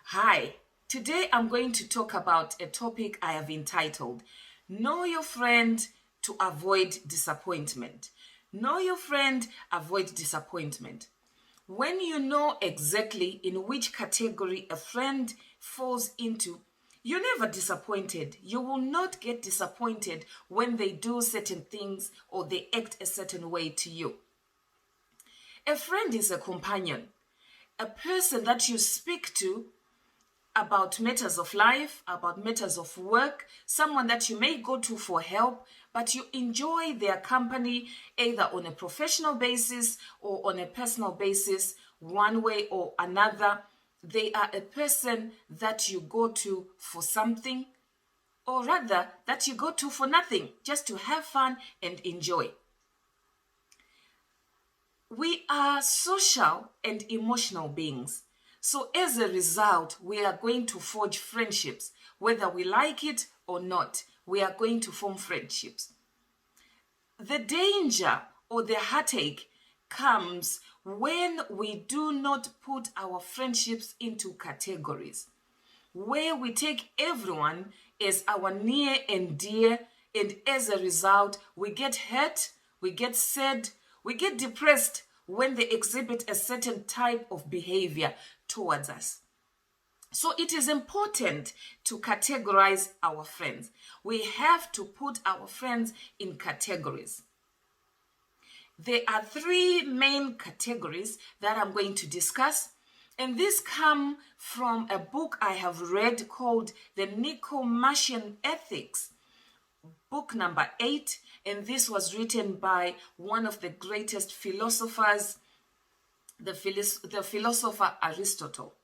Hi, today I'm going to talk about a topic I have entitled Know Your Friend to Avoid Disappointment. Know your friend, avoid disappointment. When you know exactly in which category a friend falls into, you're never disappointed. You will not get disappointed when they do certain things or they act a certain way to you. A friend is a companion, a person that you speak to about matters of life, about matters of work, someone that you may go to for help, but you enjoy their company either on a professional basis or on a personal basis, one way or another. They are a person that you go to for something, or rather, that you go to for nothing, just to have fun and enjoy. We are social and emotional beings. So, as a result, we are going to forge friendships. Whether we like it or not, we are going to form friendships. The danger or the heartache comes when we do not put our friendships into categories, where we take everyone as our near and dear, and as a result, we get hurt, we get sad, we get depressed when they exhibit a certain type of behavior towards us. So it is important to categorize our friends. We have to put our friends in categories. There are three main categories that I'm going to discuss, and these come from a book I have read called The Nicomachean Ethics, book number 8, and this was written by one of the greatest philosophers, the philosopher Aristotle.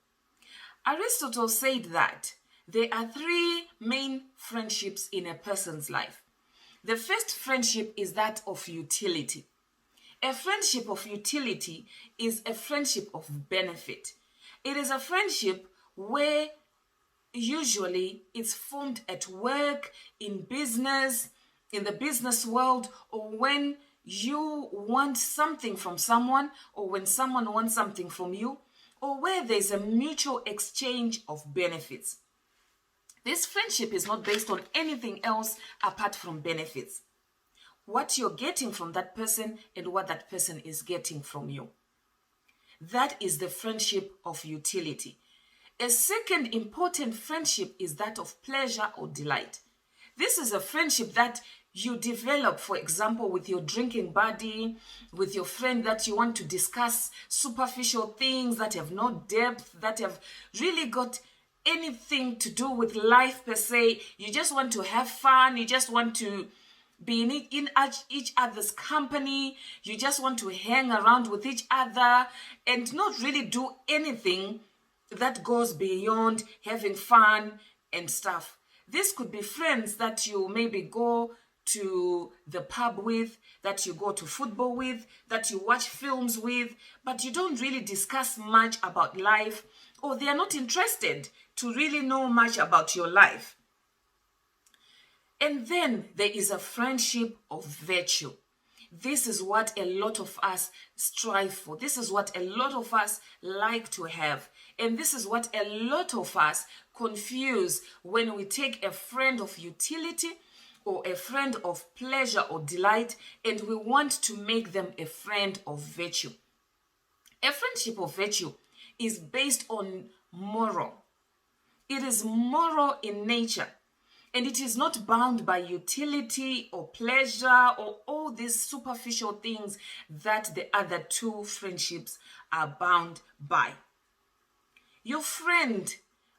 Aristotle said that there are three main friendships in a person's life. The first friendship is that of utility. A friendship of utility is a friendship of benefit. It is a friendship where usually it's formed at work, in business, in the business world, or when you want something from someone, or when someone wants something from you, or where there's a mutual exchange of benefits. This friendship is not based on anything else apart from benefits. What you're getting from that person and what that person is getting from you. That is the friendship of utility. A second important friendship is that of pleasure or delight. This is a friendship that you develop, for example, with your drinking buddy, with your friend that you want to discuss superficial things that have no depth, that have really got anything to do with life per se. You just want to have fun. You just want to be in each other's company. You just want to hang around with each other and not really do anything that goes beyond having fun and stuff. This could be friends that you maybe go to the pub with, that you go to football with, that you watch films with, but you don't really discuss much about life, or they are not interested to really know much about your life. And then there is a friendship of virtue. This is what a lot of us strive for. This is what a lot of us like to have. And this is what a lot of us confuse when we take a friend of utility or a friend of pleasure or delight and we want to make them a friend of virtue. A friendship of virtue is based on moral. It is moral in nature. And it is not bound by utility or pleasure or all these superficial things that the other two friendships are bound by. Your friend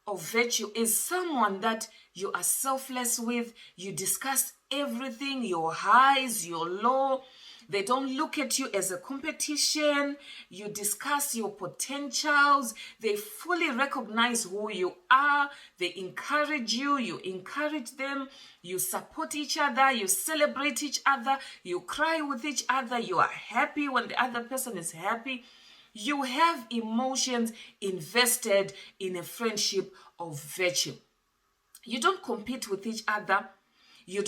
of virtue is someone that you are selfless with. You discuss everything, your highs, your low. They don't look at you as a competition. You discuss your potentials. They fully recognize who you are. They encourage you. You encourage them. You support each other. You celebrate each other. You cry with each other. You are happy when the other person is happy. You have emotions invested in a friendship of virtue. You don't compete with each other. You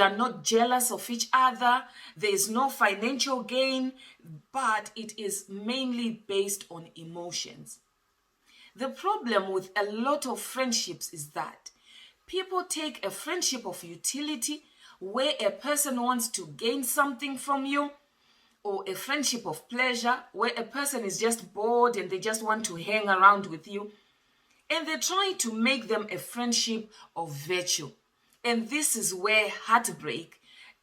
are not jealous of each other. There is no financial gain, but it is mainly based on emotions. The problem with a lot of friendships is that people take a friendship of utility where a person wants to gain something from you, or a friendship of pleasure where a person is just bored and they just want to hang around with you, and they try to make them a friendship of virtue. And this is where heartbreak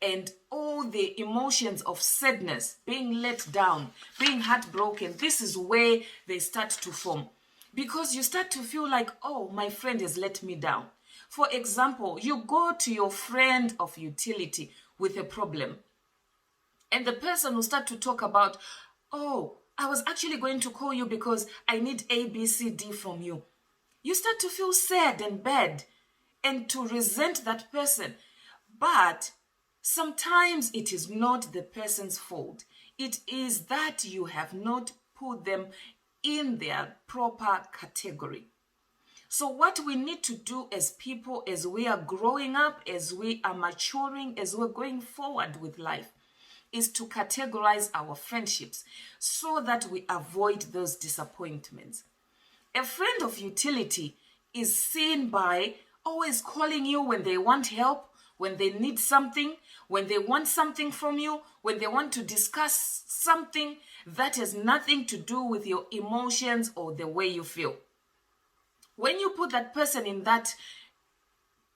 and all the emotions of sadness, being let down, being heartbroken, this is where they start to form. Because you start to feel like, oh, my friend has let me down. For example, you go to your friend of utility with a problem, and the person will start to talk about, oh, I was actually going to call you because I need A, B, C, D from you. You start to feel sad and bad and to resent that person. But sometimes it is not the person's fault. It is that you have not put them in their proper category. So what we need to do as people, as we are growing up, as we are maturing, as we're going forward with life, is to categorize our friendships so that we avoid those disappointments. A friend of utility is seen by always calling you when they want help, when they need something, when they want something from you, when they want to discuss something that has nothing to do with your emotions or the way you feel. When you put that person in that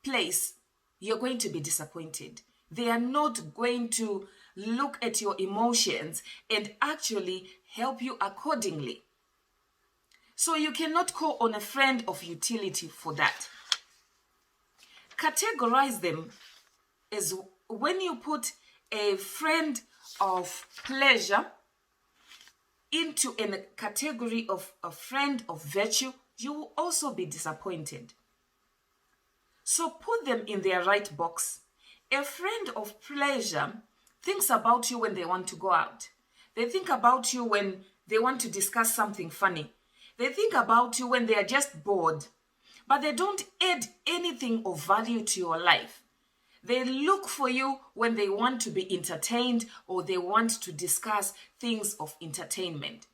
place, you're going to be disappointed. They are not going to look at your emotions and actually help you accordingly. So you cannot call on a friend of utility for that. Categorize them as when you put a friend of pleasure into a category of a friend of virtue, you will also be disappointed. So put them in their right box. A friend of pleasure thinks about you when they want to go out. They think about you when they want to discuss something funny. They think about you when they are just bored, but they don't add anything of value to your life. They look for you when they want to be entertained or they want to discuss things of entertainment.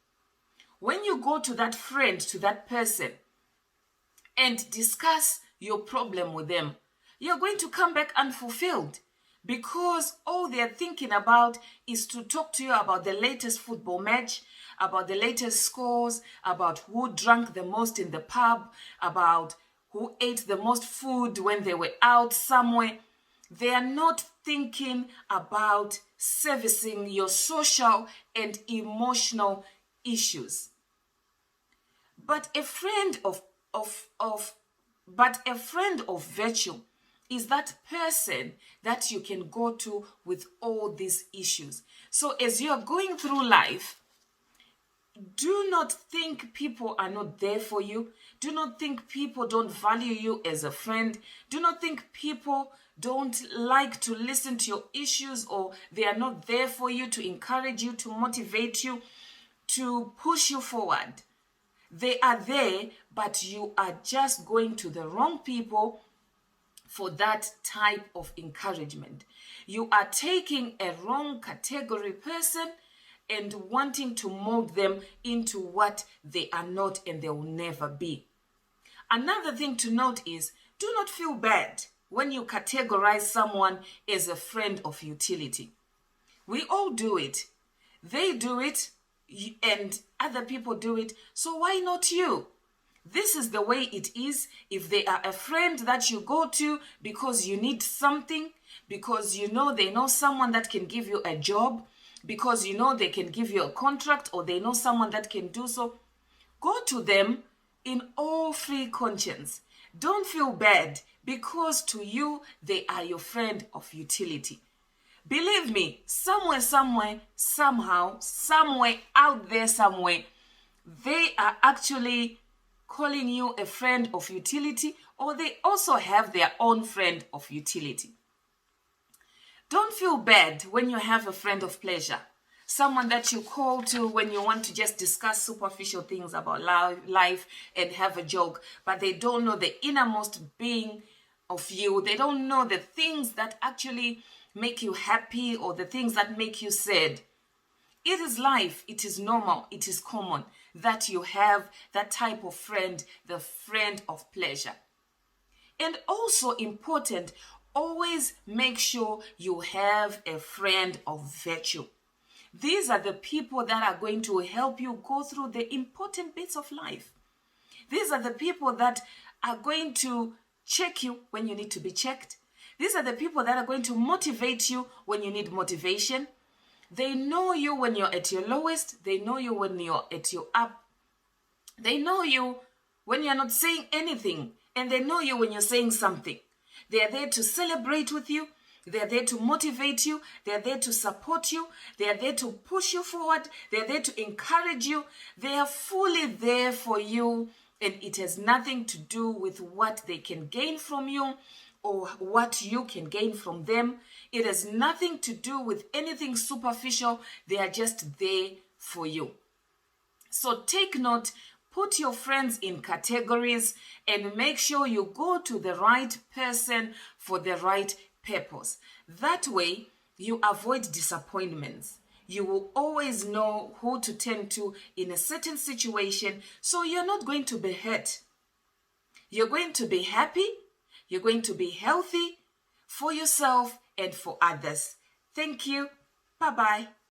When you go to that friend, to that person, and discuss your problem with them, you're going to come back unfulfilled, because all they're thinking about is to talk to you about the latest football match, about the latest scores, about who drank the most in the pub, about who ate the most food when they were out somewhere. They are not thinking about servicing your social and emotional issues. But a friend of virtue is that person that you can go to with all these issues. So as you are going through life, do not think people are not there for you. Do not think people don't value you as a friend. Do not think people don't like to listen to your issues, or they are not there for you to encourage you, to motivate you, to push you forward. They are there, but you are just going to the wrong people for that type of encouragement. You are taking a wrong category person and wanting to mold them into what they are not and they will never be. Another thing to note is, do not feel bad when you categorize someone as a friend of utility. We all do it. They do it and other people do it. So why not you? This is the way it is. If they are a friend that you go to because you need something, because you know they know someone that can give you a job, because you know they can give you a contract, or they know someone that can do so, go to them in all free conscience. Don't feel bad, because to you, they are your friend of utility. Believe me, somewhere, somehow, somewhere out there, somewhere, they are actually calling you a friend of utility, or they also have their own friend of utility. Don't feel bad when you have a friend of pleasure, someone that you call to when you want to just discuss superficial things about life and have a joke, but they don't know the innermost being of you. They don't know the things that actually make you happy or the things that make you sad. It is life. It is normal. It is common. that you have that type of friend, the friend of pleasure. And also important, always make sure you have a friend of virtue. These are the people that are going to help you go through the important bits of life. These are the people that are going to check you when you need to be checked. These are the people that are going to motivate you when you need motivation. They know you when you're at your lowest. They know you when you're at your up. They know you when you're not saying anything. And they know you when you're saying something. They are there to celebrate with you. They are there to motivate you. They are there to support you. They are there to push you forward. They are there to encourage you. They are fully there for you. And it has nothing to do with what they can gain from you or what you can gain from them. It has nothing to do with anything superficial. They are just there for you. So take note, put your friends in categories, and make sure you go to the right person for the right purpose. That way, you avoid disappointments. You will always know who to turn to in a certain situation, so you're not going to be hurt. You're going to be happy. You're going to be healthy for yourself and for others. Thank you. Bye-bye.